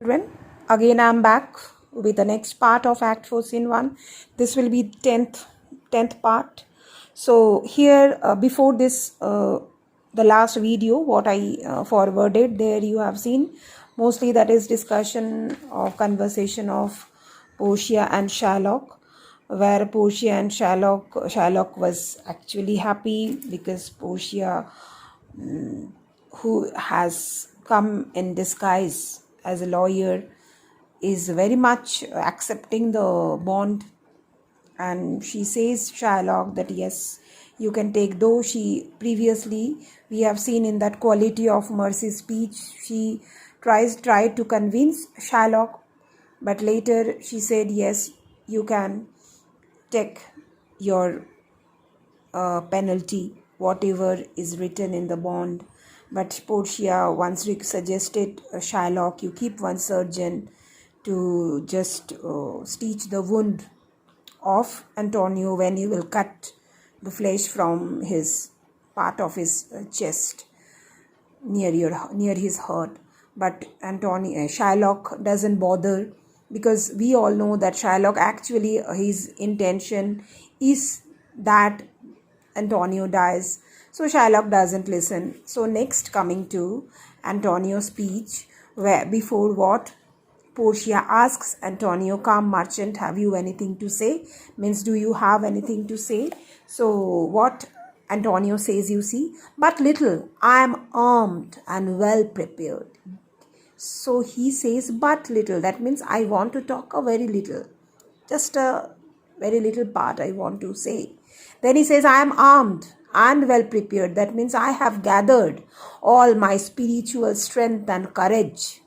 Children, again I'm back with the next part of Act 4 Scene 1. This will be 10th part. So here before this the last video what I forwarded, there you have seen mostly that is discussion of conversation of Portia and Shylock, where Portia and Shylock was actually happy because Portia, who has come in disguise as a lawyer, is very much accepting the bond, and she says Shylock that yes, you can take, though she previously we have seen in that quality of mercy speech she tried to convince Shylock, but later she said yes, you can take your penalty, whatever is written in the bond. But Portia once suggested Shylock, you keep one surgeon to just stitch the wound of Antonio when you will cut the flesh from his part of his chest near his heart. But Shylock doesn't bother, because we all know that Shylock actually his intention is that Antonio dies. So Shylock doesn't listen. So next, coming to Antonio's speech, where before what Portia asks Antonio, "Come, merchant, have you anything to say?" Means, do you have anything to say? So what Antonio says, you see, "But little, I am armed and well prepared." So he says, "But little," that means I want to talk a very little, just a very little part I want to say. Then he says, "I am armed and well prepared," that means I have gathered all my spiritual strength and courage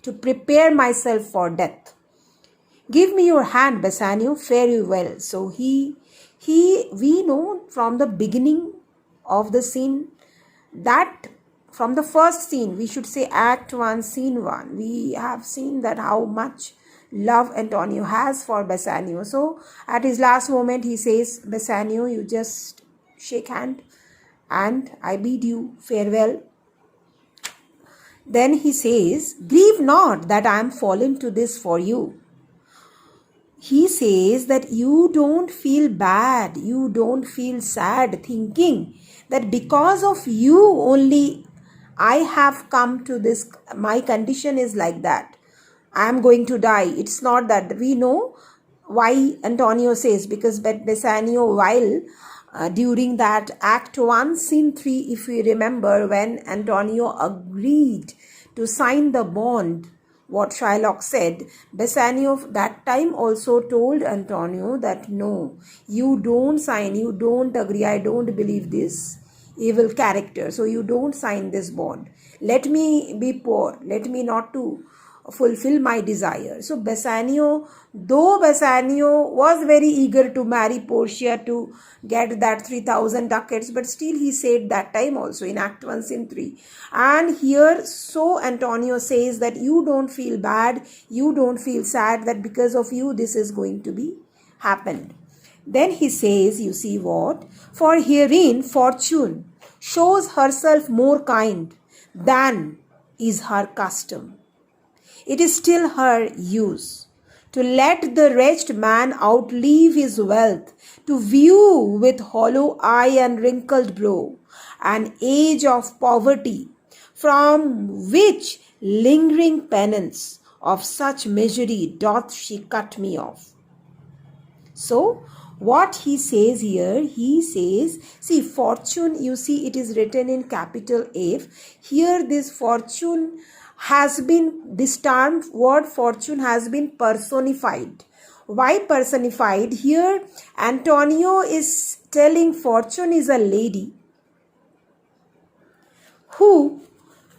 to prepare myself for death. "Give me your hand, Bassanio, fare you well." So we know from the beginning of the scene, that from the first scene, we should say Act 1, Scene 1, we have seen that how much love Antonio has for Bassanio. So at his last moment he says, "Bassanio, you just shake hand and I bid you farewell." Then he says, "Grieve not that I am fallen to this for you." He says that you don't feel bad, you don't feel sad, thinking that because of you only I have come to this, my condition is like that, I am going to die. It's not that. We know why Antonio says, because Bassanio, while during that Act 1, Scene 3, if we remember, when Antonio agreed to sign the bond, what Shylock said, Bassanio that time also told Antonio that no, you don't sign, you don't agree, I don't believe this evil character, so you don't sign this bond. Let me be poor, let me not to fulfill my desire. So Bassanio, though Bassanio was very eager to marry Portia to get that 3,000 ducats, but still he said that time also in Act 1, Scene 3. And here, so Antonio says that you don't feel bad, you don't feel sad, that because of you this is going to be happened. Then he says, you see what? "For herein fortune shows herself more kind than is her custom. It is still her use to let the wretched man outlive his wealth, to view with hollow eye and wrinkled brow an age of poverty, from which lingering penance of such misery doth she cut me off." So what he says here, he says, see, fortune, you see it is written in capital F. Here this fortune has been, this term word fortune has been personified. Why personified? Here Antonio is telling fortune is a lady who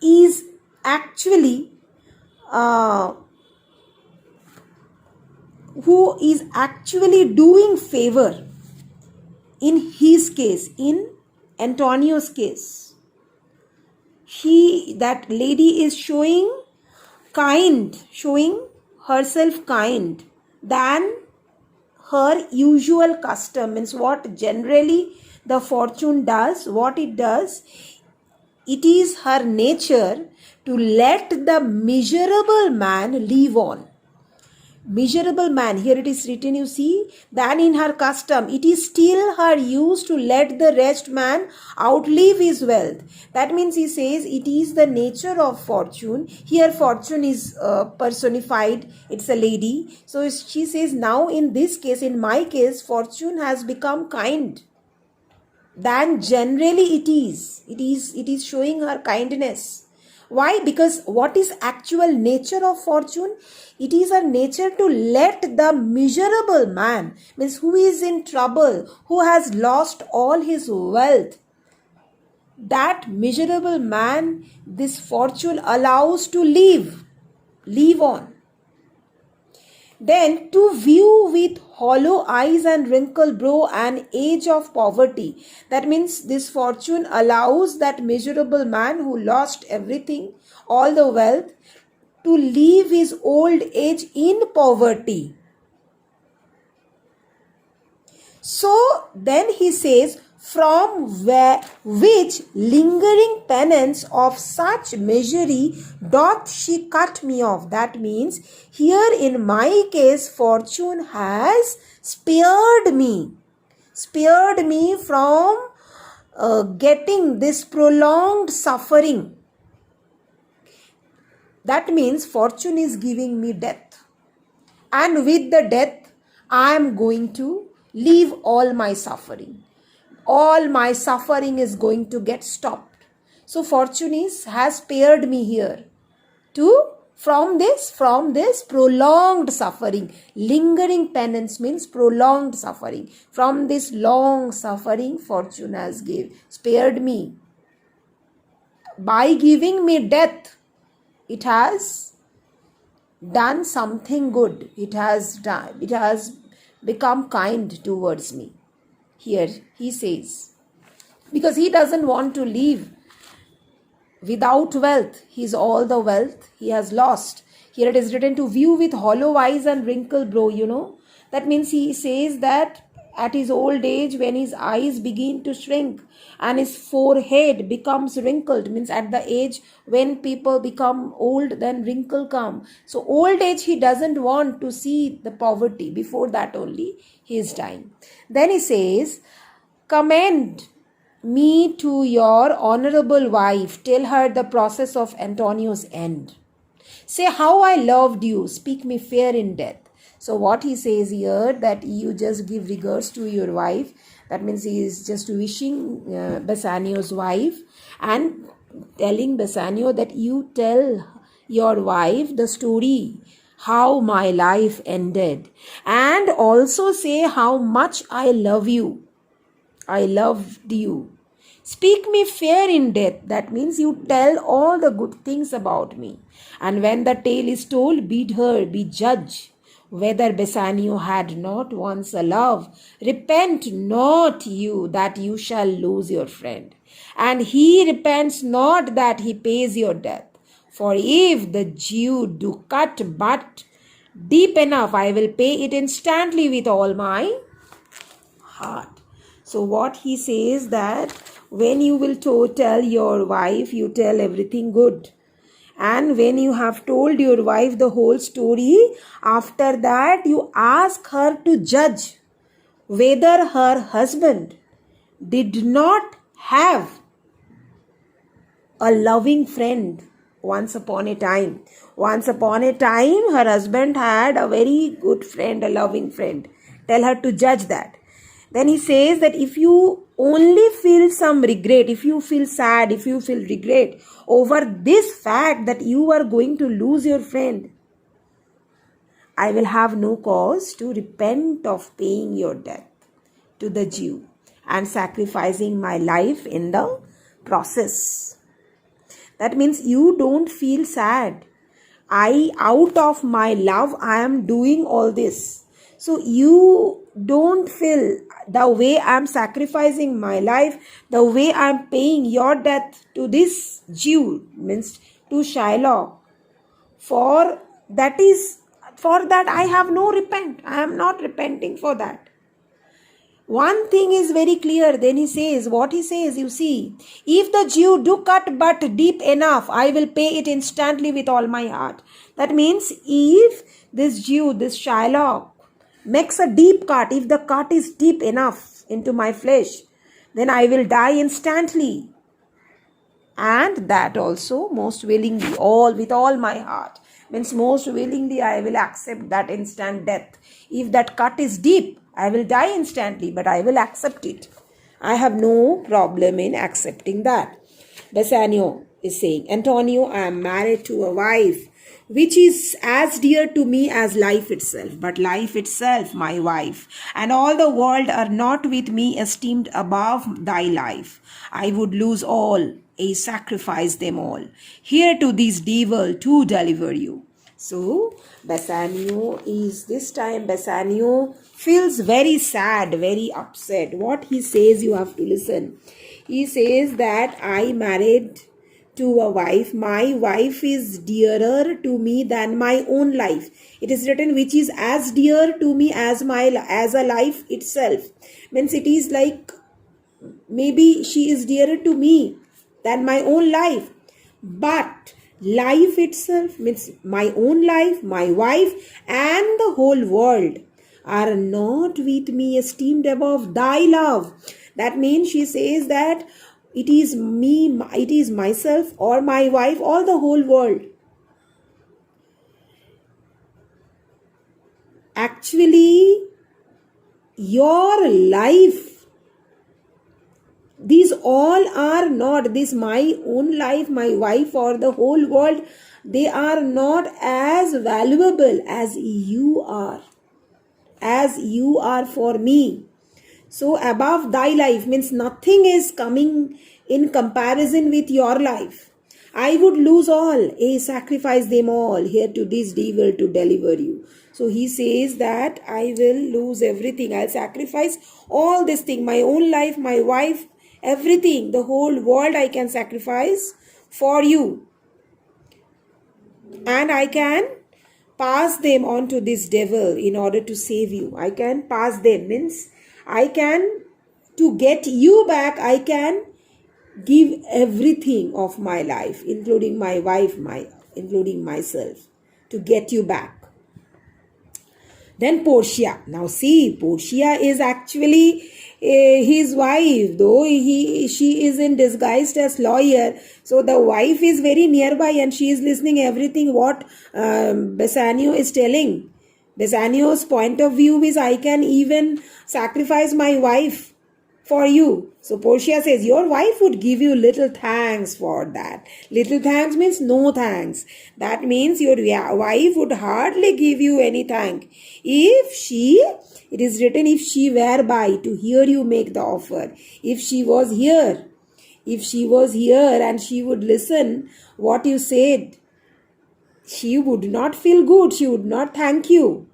is actually doing favor in his case, in Antonio's case. That lady is showing herself kind than her usual custom. Means what generally the fortune does, what it does, it is her nature to let the miserable man live on. Miserable man, here it is written, you see, than in her custom, it is still her use to let the wretched man outlive his wealth. That means he says it is the nature of fortune. Here fortune is personified, it's a lady. So she says, now in this case, in my case, fortune has become kind than generally it is. It is showing her kindness. Why? Because what is actual nature of fortune? It is a nature to let the miserable man, means who is in trouble, who has lost all his wealth, that miserable man, this fortune allows to live on. Then to view with hollow eyes and wrinkled brow an age of poverty. That means this fortune allows that miserable man who lost everything, all the wealth, to live his old age in poverty. So then he says, from which lingering penance of such misery doth she cut me off. That means here in my case fortune has spared me from getting this prolonged suffering. That means fortune is giving me death, and with the death I am going to leave all my suffering. All my suffering is going to get stopped. So fortune has spared me here from this prolonged suffering. Lingering penance means prolonged suffering. From this long suffering, fortune has spared me. By giving me death, it has done something good. It has become kind towards me. Here he says, because he doesn't want to live without wealth. He's all the wealth he has lost. Here it is written, to view with hollow eyes and wrinkled brow, That means he says that at his old age, when his eyes begin to shrink and his forehead becomes wrinkled, means at the age when people become old, then wrinkle come. So old age, he doesn't want to see the poverty. Before that only he is dying. Then he says, commend me to your honorable wife, tell her the process of Antonio's end. Say how I loved you, speak me fair in death. So what he says here, that you just give regards to your wife. That means he is just wishing Bassanio's wife and telling Bassanio that you tell your wife the story, how my life ended, and also say how much I love you. I loved you. Speak me fair in death. That means you tell all the good things about me. And when the tale is told, bid her be judge whether Bassanio had not once a love. Repent not you that you shall lose your friend, and he repents not that he pays your death. For if the Jew do cut but deep enough, I will pay it instantly with all my heart. So what he says, that when you will tell your wife, you tell everything good. And when you have told your wife the whole story, after that you ask her to judge whether her husband did not have a loving friend once upon a time. Once upon a time, her husband had a very good friend, a loving friend. Tell her to judge that. Then he says that if you only feel some regret, if you feel sad, if you feel regret over this fact that you are going to lose your friend, I will have no cause to repent of paying your debt to the Jew and sacrificing my life in the process. That means you don't feel sad. Out of my love, I am doing all this. So you don't feel the way I am sacrificing my life, the way I am paying your debt to this Jew, means to Shylock. For that I have no repent. I am not repenting for that. One thing is very clear. Then he says, what he says, you see, if the Jew do cut but deep enough, I will pay it instantly with all my heart. That means if this Jew, this Shylock, makes a deep cut, if the cut is deep enough into my flesh, then I will die instantly. And that also most willingly, all with all my heart. Means most willingly I will accept that instant death. If that cut is deep, I will die instantly, but I will accept it. I have no problem in accepting that. Bassanio is saying, Antonio, I am married to a wife which is as dear to me as life itself, but life itself my wife, and all the world are not with me esteemed above thy life. I would lose all, a sacrifice them all, here to this devil to deliver you. So Bassanio is, this time Bassanio feels very sad, very upset. What he says, you have to listen. He says that I married to a wife, my wife is dearer to me than my own life. It is written, which is as dear to me as a life itself. Means it is like, maybe she is dearer to me than my own life. But life itself, means my own life, my wife, and the whole world are not with me esteemed above thy love. That means she says that it is me, it is myself or my wife or the whole world. Actually, your life, these all are not, this my own life, my wife or the whole world, they are not as valuable as you are for me. So above thy life means nothing is coming in comparison with your life. I would lose all, sacrifice them all, here to this devil to deliver you. So he says that I will lose everything. I'll sacrifice all this thing, my own life, my wife, everything, the whole world I can sacrifice for you. And I can pass them on to this devil in order to save you. I can pass them, means I can, to get you back, I can give everything of my life, including my wife, including myself, to get you back. Then Portia. Now see, Portia is actually his wife, though she is in disguised as lawyer. So the wife is very nearby and she is listening everything what Bassanio is telling. Bassanio's point of view is, I can even sacrifice my wife for you. So Portia says, your wife would give you little thanks for that. Little thanks means no thanks. That means your wife would hardly give you any thank. It is written, if she were by to hear you make the offer. If she was here and she would listen what you said, she would not feel good. She would not thank you.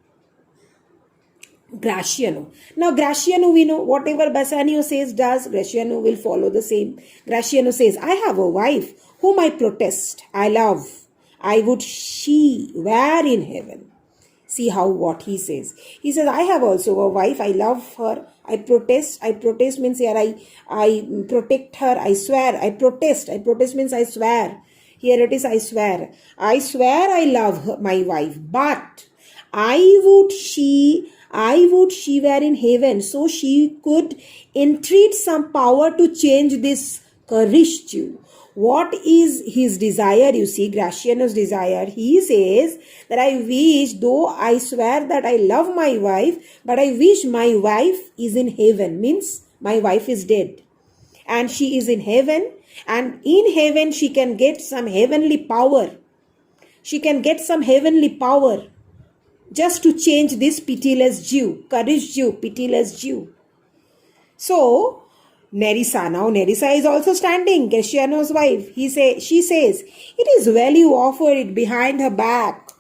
Gratiano. Now Gratiano, we know whatever Bassanio says does, Gratiano will follow the same. Gratiano says, I have a wife whom I protest, I love. I would she were in heaven. See how what he says. He says, I have also a wife, I love her, I protest means here I protect her, I swear, I protest means I swear. Here it is, I swear I love her, my wife, but I would she were in heaven, so she could entreat some power to change this cursed Jew. What is his desire? You see, Gratiano's desire. He says that I wish, though I swear that I love my wife, but I wish my wife is in heaven. Means my wife is dead and she is in heaven, and in heaven she can get some heavenly power. She can get some heavenly power just to change this pitiless Jew, cursed Jew, pitiless Jew. So Nerissa. Now Nerissa is also standing, Gratiano's wife. She says, it is well you offer it behind her back.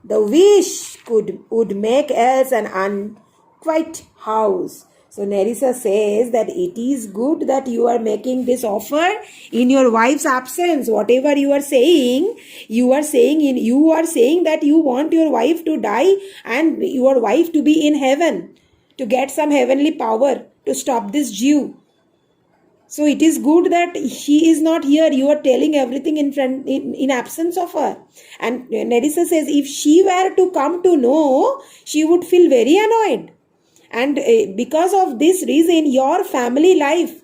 The wish would make else an unquiet house. So Nerissa says that it is good that you are making this offer in your wife's absence. Whatever you are saying that you want your wife to die and your wife to be in heaven, to get some heavenly power. to stop this Jew. So it is good that she is not here. You are telling everything in absence of her. And Nerissa says, if she were to come to know, she would feel very annoyed. And because of this reason, your family life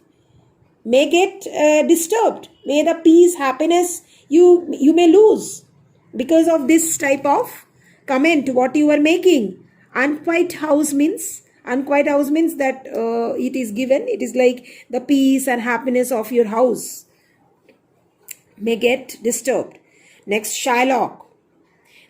may get disturbed. May the peace, happiness you may lose because of this type of comment what you are making. Unquiet house means that it is given. It is like the peace and happiness of your house may get disturbed. Next, Shylock.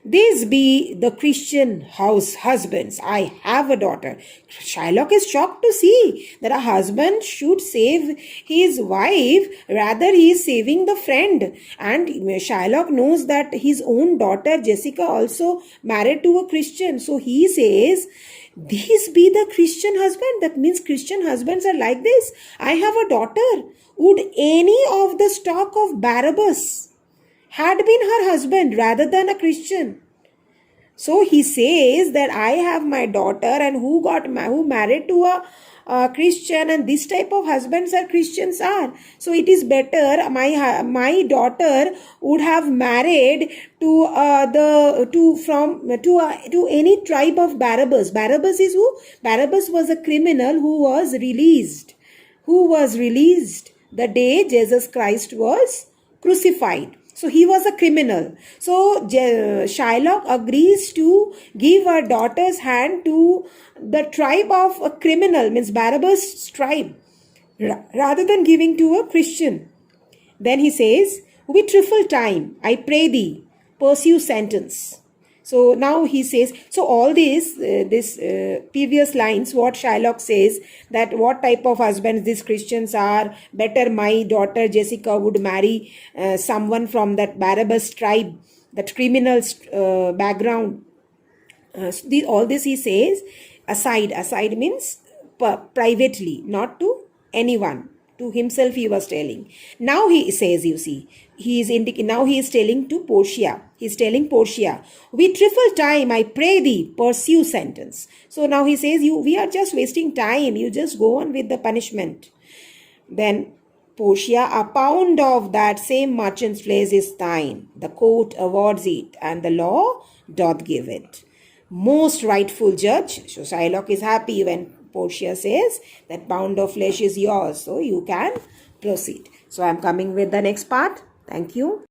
These be the Christian house husbands. I have a daughter. Shylock is shocked to see that a husband should save his wife, rather he is saving the friend. And Shylock knows that his own daughter Jessica also married to a Christian. So he says, these be the Christian husband. That means Christian husbands are like this. I have a daughter. Would any of the stock of Barabbas had been her husband rather than a Christian? So he says that I have my daughter, and who married to a Christian, and this type of husbands are Christians are. So it is better my daughter would have married to any tribe of Barabbas. Barabbas is who? Barabbas was a criminal who was released the day Jesus Christ was crucified. So he was a criminal. So Shylock agrees to give her daughter's hand to the tribe of a criminal, means Barabbas' tribe, rather than giving to a Christian. Then he says, with trifle time, I pray thee, pursue sentence. So now he says, so all these previous lines, what Shylock says, that what type of husbands these Christians are, better my daughter Jessica would marry someone from that Barabbas tribe, that criminal background. All this he says, aside means privately, not to anyone. To himself he was telling. Now he says, you see, now he is telling to Portia. He is telling Portia, with trifle time, I pray thee, pursue sentence. So now he says, we are just wasting time. You just go on with the punishment. Then Portia, a pound of that same merchant's flesh is thine. The court awards it, and the law doth give it. Most rightful judge. So Shylock is happy when Portia says that pound of flesh is yours, so you can proceed. So I am coming with the next part. Thank you.